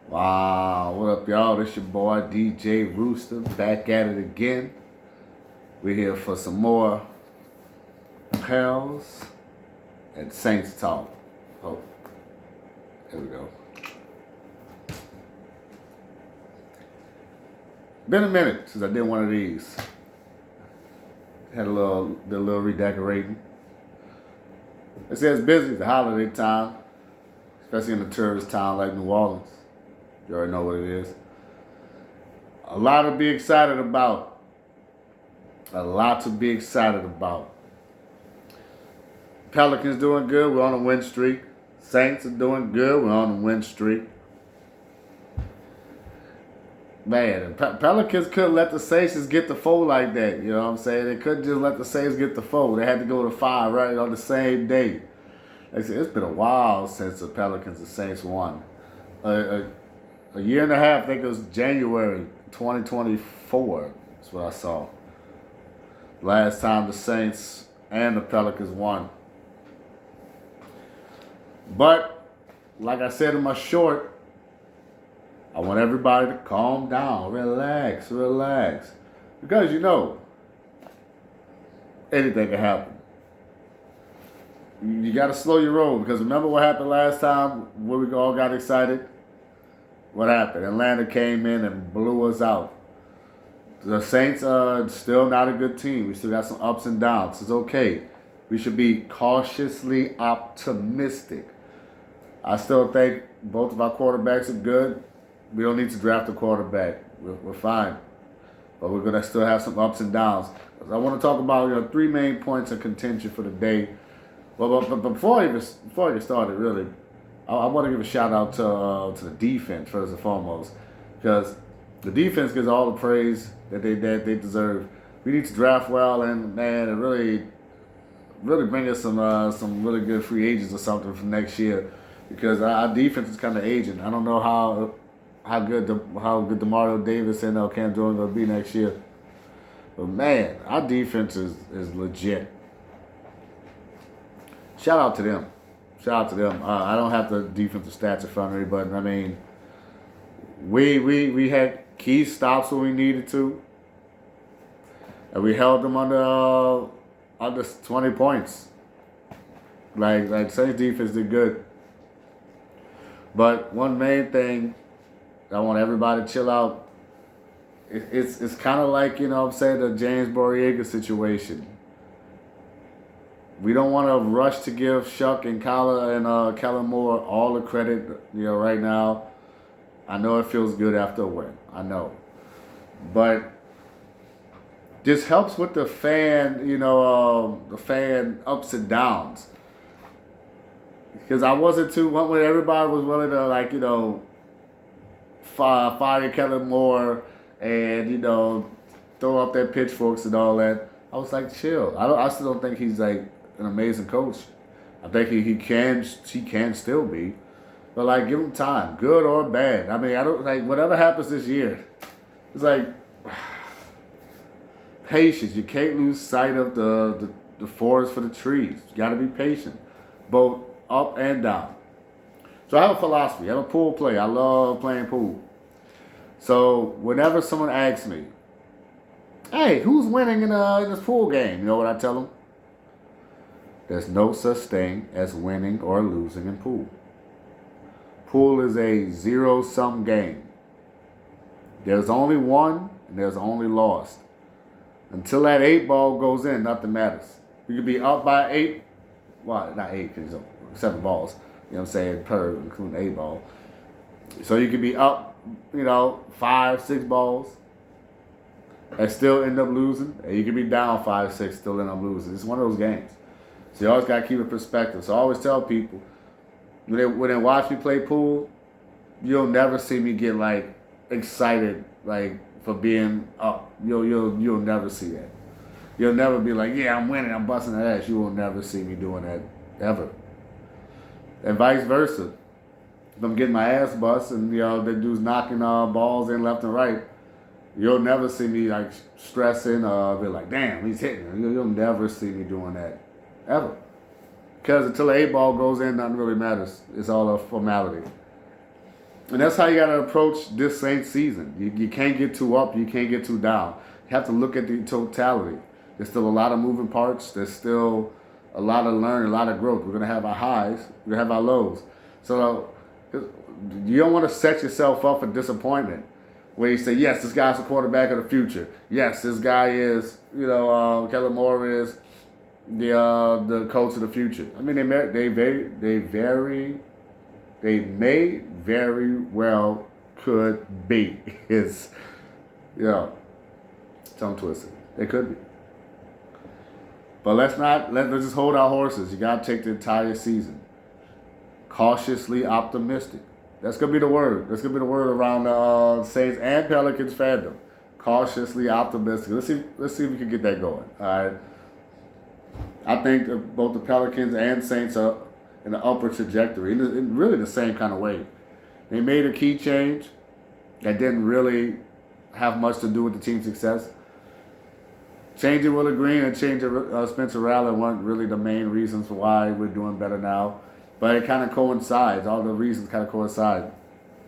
Wow, what up, y'all? This your boy DJRooster back at it again. We're here for some more PELS and Saints talk. Oh, here we go. Been a minute since I did one of these. Did a little redecorating. It says busy. It's the holiday time, especially in a tourist town like New Orleans. You already know what it is. A lot to be excited about. Pelicans doing good. We're on a win streak. Saints are doing good. We're on a win streak. Man, Pelicans couldn't let the Saints just get the 4 like that. You know what I'm saying? They couldn't just let the Saints get the 4. They had to go to 5 right on the same day. Like I said, it's been a while since the Pelicans and Saints won. A year and a half, I think it was January 2024. That's what I saw. Last time the Saints and the Pelicans won. But, like I said in my short, I want everybody to calm down, relax. Because you know, anything can happen. You got to slow your roll, because remember what happened last time when we all got excited? What happened? Atlanta came in and blew us out. The Saints are still not a good team. We still got some ups and downs. It's okay. We should be cautiously optimistic. I still think both of our quarterbacks are good. We don't need to draft a quarterback. We're fine. But we're going to still have some ups and downs. I want to talk about 3 main points of contention for the day. But before I get started, really, I want to give a shout out to the defense first and foremost, because the defense gets all the praise that they deserve. We need to draft well, and man, it really bring us some really good free agents or something for next year, because our defense is kind of aging. I don't know how good DeMario Davis and Cam Jordan gonna be next year, but man, our defense is legit. Shout out to them. I don't have the defensive stats in front of me, but I mean, we had key stops when we needed to, and we held them under 20 points. Like Saints defense did good. But one main thing, I want everybody to chill out. It's kind of like, the James Borrega situation. We don't want to rush to give Shuck and Kellen Moore all the credit, right now. I know it feels good after a win. I know. But this helps with the fan, the fan ups and downs. Because I wasn't too, when everybody was willing to, fire Kellen Moore and, throw up their pitchforks and all that. I was like, chill. I still don't think he's an amazing coach. I think he can still be, but give him time, good or bad. I mean, I don't whatever happens this year. It's patience. You can't lose sight of the forest for the trees. You got to be patient, both up and down. So I have a philosophy. I'm a pool player. I love playing pool. So whenever someone asks me, "Hey, who's winning in this pool game?" You know what I tell them? There's no such thing as winning or losing in pool. Pool is a zero-sum game. There's only won and there's only lost. Until that 8 ball goes in, nothing matters. You could be up by 8. Well, not 8, because 7 balls. You know what I'm saying? Per, including the 8 ball. So you could be up, 5, 6 balls and still end up losing. And you could be down 5, 6, still end up losing. It's one of those games. So you always got to keep it perspective. So I always tell people, when they watch me play pool, you'll never see me get excited for being up. You'll never see that. You'll never be like, yeah, I'm winning, I'm busting that ass. You will never see me doing that ever. And vice versa. If I'm getting my ass bust and the dude's knocking balls in left and right, you'll never see me stressing or be like, damn, he's hitting. You'll never see me doing that. Ever. Because until the 8 ball goes in, nothing really matters. It's all a formality. And that's how you got to approach this Saints season. You can't get too up, you can't get too down. You have to look at the totality. There's still a lot of moving parts. There's still a lot of learning, a lot of growth. We're going to have our highs, we're going to have our lows. So you don't want to set yourself up for disappointment where you say, yes, this guy's the quarterback of the future. Yes, this guy is, Kellen Moore is the coach of the future. I mean, they may very well could be his, tongue twister. They could be. But let's just hold our horses. You got to take the entire season. Cautiously optimistic. That's going to be the word. That's going to be the word around the Saints and Pelicans fandom. Cautiously optimistic. Let's see if we can get that going. All right. I think that both the Pelicans and Saints are in an upward trajectory, in really the same kind of way. They made a key change that didn't really have much to do with the team's success. Changing Willie Green and changing Spencer Rattler weren't really the main reasons for why we're doing better now. But it kind of coincides. All the reasons kind of coincide.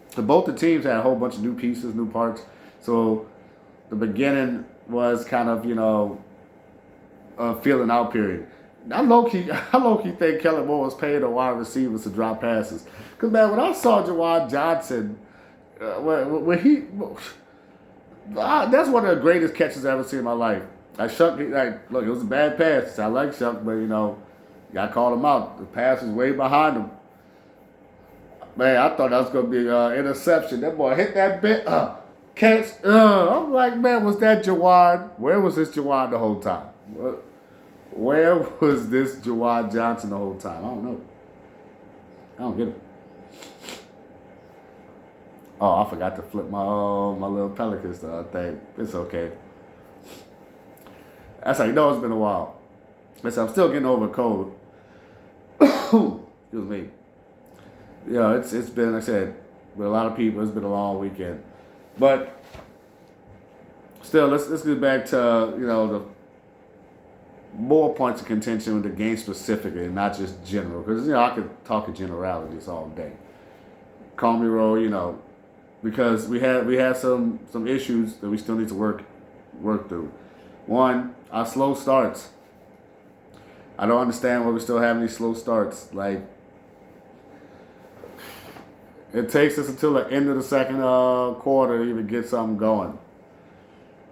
So both the teams had a whole bunch of new pieces, new parts. So the beginning was kind of, a feeling out period. I low-key think Kellen Moore was paying the wide receivers to drop passes. Because, man, when I saw Jawan Johnson, that's one of the greatest catches I've ever seen in my life. Look, it was a bad pass. I like Shuck, but, got to call him out. The pass was way behind him. Man, I thought that was going to be an interception. That boy hit that bit. Catch. I'm like, man, was that Jawan? Where was this Jawan the whole time? Where was this Jawan Johnson the whole time? I don't know. I don't get it. Oh, I forgot to flip my little Pelicans thing. It's okay. That's how you know it's been a while. Listen, I'm still getting over a cold. Excuse me. It's been, like I said, with a lot of people, it's been a long weekend. But still, let's get back to, the more points of contention with the game specifically and not just general. Because, I could talk in generalities all day. Call me roll, because we had some issues that we still need to work through. One, our slow starts. I don't understand why we still have these slow starts. Like, it takes us until the end of the second quarter to even get something going.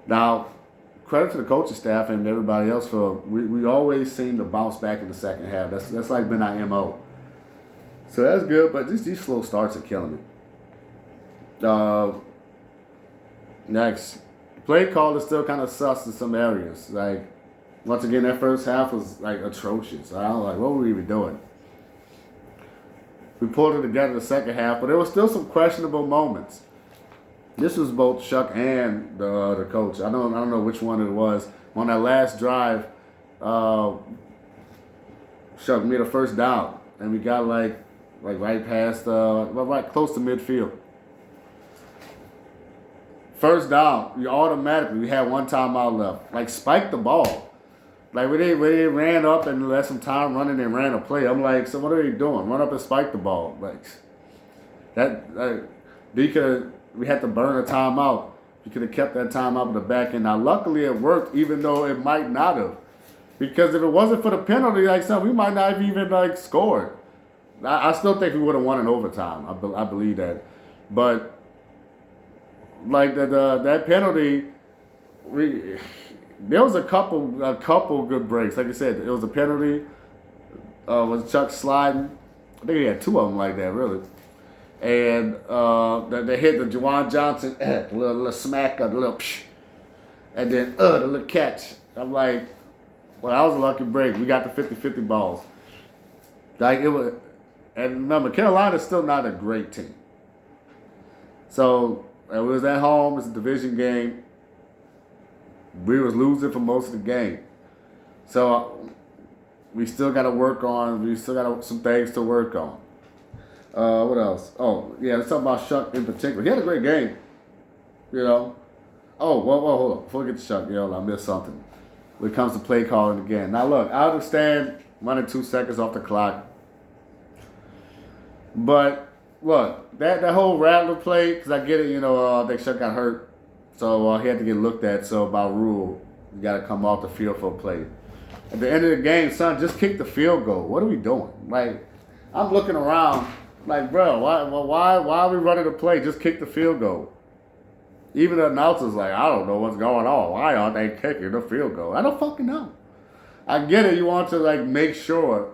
Now, credit to the coaching staff and everybody else for we always seem to bounce back in the second half. That's like been our MO. So that's good, but these slow starts are killing me. Next, play call is still kind of sus in some areas. Like, once again, that first half was like atrocious. I was like, what were we even doing? We pulled it together the second half, but there were still some questionable moments. This was both Shuck and the coach. I don't know which one it was. On that last drive, Shuck made a first down, and we got like right past, right close to midfield. First down, we had one timeout left. Like, spike the ball. Like, when they ran up and let some time running and ran a play, I'm like, so what are they doing? Run up and spike the ball. Like, we had to burn a timeout. You could have kept that timeout in the back end. Now, luckily it worked, even though it might not have. Because if it wasn't for the penalty, we might not have even, scored. I still think we would have won in overtime. I believe that. But, that penalty, there was a couple good breaks. Like I said, it was a penalty. Was Chuck sliding? I think he had two of them like that, really. And they hit the Jawan Johnson, a little smack, a little psh, and then the little catch. I'm like, well, that was a lucky break. We got the 50-50 balls. Like, it was, and remember, Carolina's still not a great team. So, it was at home. It's a division game. We was losing for most of the game. So, we still got to work on, some things to work on. What else? Oh, yeah, let's talk about Shuck in particular. He had a great game, Oh, well, hold on. Before we get to Shuck, I missed something. When it comes to play calling again. Now, look, I understand running 2 seconds off the clock. But look, that whole Rattler play, because I get it, I think Chuck got hurt. So he had to get looked at. So by rule, you got to come off the field for a play. At the end of the game, son, just kick the field goal. What are we doing? Like, I'm looking around, like, bro, why are we running a play? Just kick the field goal. Even the announcer's like, I don't know what's going on. Why aren't they kicking the field goal? I don't fucking know. I get it. You want to, like, make sure.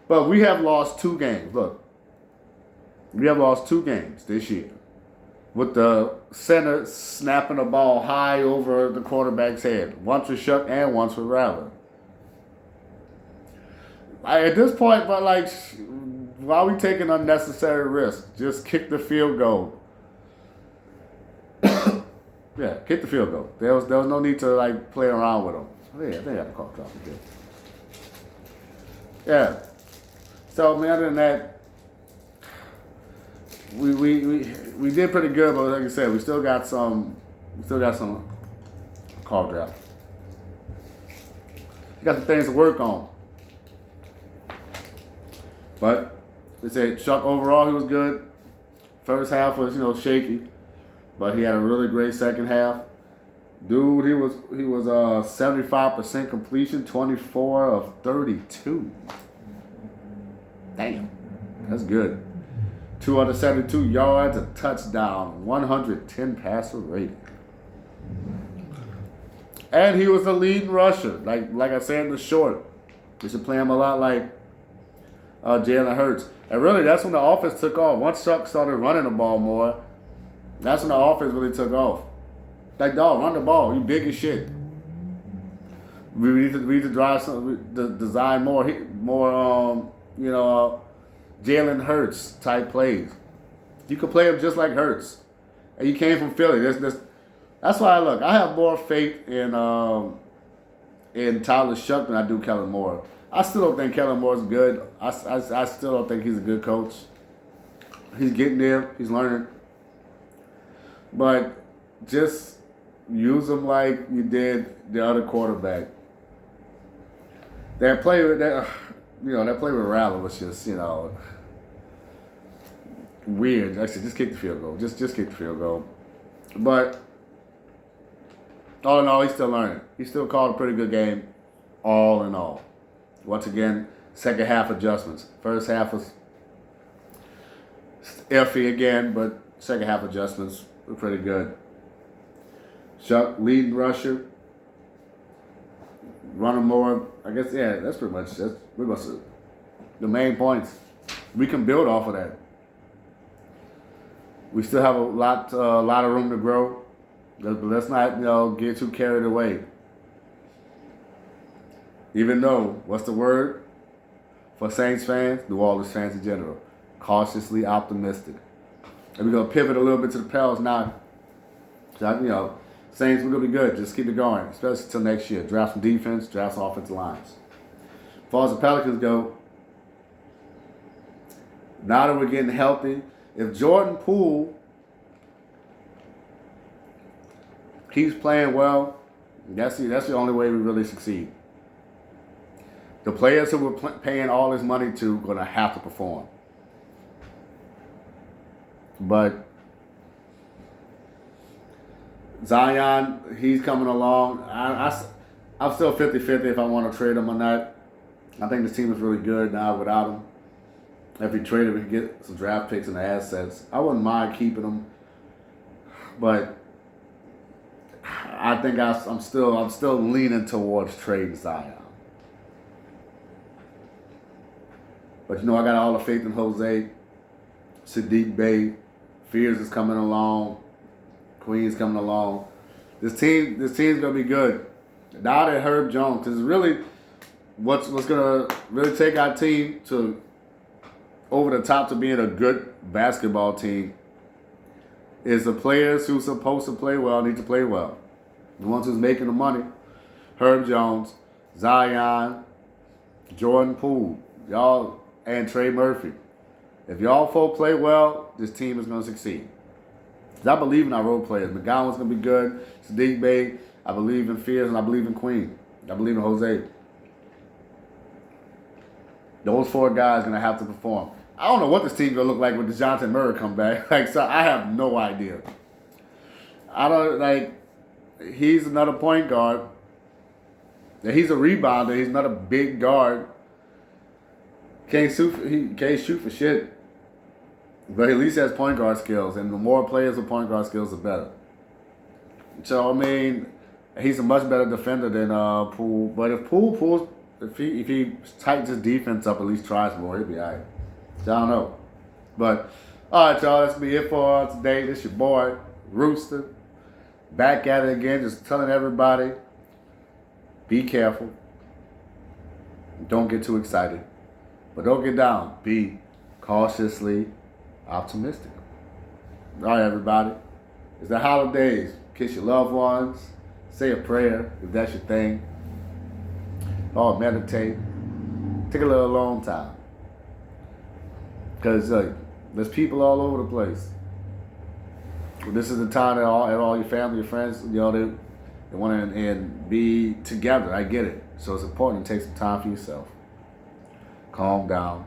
But we have lost 2 games. Look, we have lost 2 games this year with the center snapping the ball high over the quarterback's head. Once with Shuck and once with Rattler. At this point, but like, why are we taking unnecessary risks? Just kick the field goal. Yeah, kick the field goal. There was no need to like play around with them. Oh, yeah, they got the call drop again. Yeah. So, man, other than that, we did pretty good, but like I said, we still got some call drop. We got some things to work on. But they say Chuck overall he was good. First half was shaky, but he had a really great second half. Dude, he was 75% completion, 24 of 32. Damn, that's good. 272 yards, a touchdown, 110 passer rating. And he was the leading rusher. Like I said in the short, we should play him a lot like Jalen Hurts. And really, that's when the offense took off. Once Chuck started running the ball more, that's when the offense really took off. Like, dog, run the ball. You big as shit. We need to drive design more Jalen Hurts type plays. You can play him just like Hurts. And you came from Philly. That's why I have more faith in Tyler Shuck than I do Kellen Moore. I still don't think Kellen Moore's good. I still don't think he's a good coach. He's getting there. He's learning. But just use him like you did the other quarterback. That play with Rattler was just, weird. I said, just kick the field goal. Just kick the field goal. But all in all, he's still learning. He still called a pretty good game, all in all. Once again, second half adjustments. First half was iffy again, but second half adjustments were pretty good. Chuck, leading rusher. Running more. I guess, yeah, that's pretty much the main points. We can build off of that. We still have a lot of room to grow. But let's not, get too carried away. Even though, what's the word for Saints fans, New Orleans fans in general? Cautiously optimistic. And we're going to pivot a little bit to the PELS now. So, Saints, we're going to be good. Just keep it going, especially until next year. Draft some defense, draft some offensive lines. As far as the Pelicans go, now that we're getting healthy, if Jordan Poole keeps playing well, that's the only way we really succeed. The players who we're paying all this money to are going to have to perform. But Zion, he's coming along. I'm still 50-50 if I want to trade him or not. I think this team is really good now without him. If we trade him, we can get some draft picks and assets. I wouldn't mind keeping him, but I think I'm still leaning towards trading Zion. But I got all the faith in Jose, Sadiq Bey, Fears is coming along, Queen's coming along. This team's gonna be good. Now that Herb Jones, because really, what's gonna really take our team to over the top to being a good basketball team is the players who's supposed to play well need to play well. The ones who's making the money, Herb Jones, Zion, Jordan Poole, y'all, and Trey Murphy. If y'all folk play well, this team is going to succeed. Because I believe in our role players. McGowan's going to be good. Sadiq Bey, I believe in Fears, and I believe in Queen. I believe in Jose. Those 4 guys are going to have to perform. I don't know what this team gonna look like when DeJounte Murray come back. Like, so I have no idea. I don't like. He's another point guard. He's a rebounder. He's not a big guard. He can't shoot for shit. But at least has point guard skills, and the more players with point guard skills, the better. So I mean, he's a much better defender than Poole. But if he tightens his defense up, at least tries more, he'll be alright. So I don't know. But all right, y'all, that's be it for today. This your boy Rooster, back at it again, just telling everybody, be careful. Don't get too excited, but don't get down. Be cautiously optimistic. All right, everybody. It's the holidays. Kiss your loved ones. Say a prayer if that's your thing. Or meditate. Take a little alone time. Because there's people all over the place. This is the time that all your family, your friends, they want to and be together. I get it. So it's important to take some time for yourself. Calm down.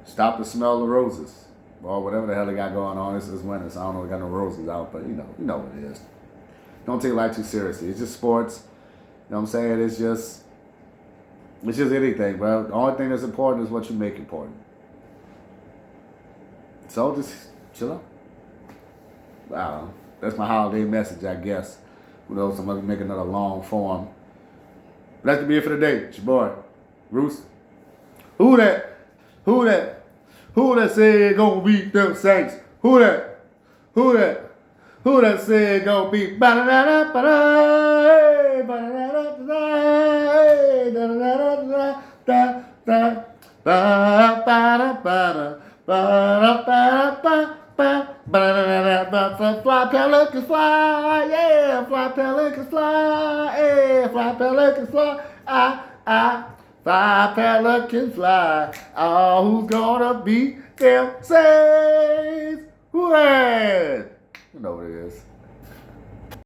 Stop to smell the roses. Or whatever the hell they got going on. This is winter, so I don't know if they got no roses out, but you know what it is. Don't take life too seriously. It's just sports. You know what I'm saying? It's just anything, bro. The only thing that's important is what you make important. So just chill out. I don't know. That's my holiday message, I guess. Who knows? I'm going to make another long form. But that's going to be it for the day. It's your boy, Rooster. Who that said gonna beat them Saints? Who that said gonna beat Fly pelicans fly, yeah, fly pelicans fly, yeah, fly pelicans fly, fly pelicans fly. Oh, who's gonna beat them Saints? Who had? You know what it is.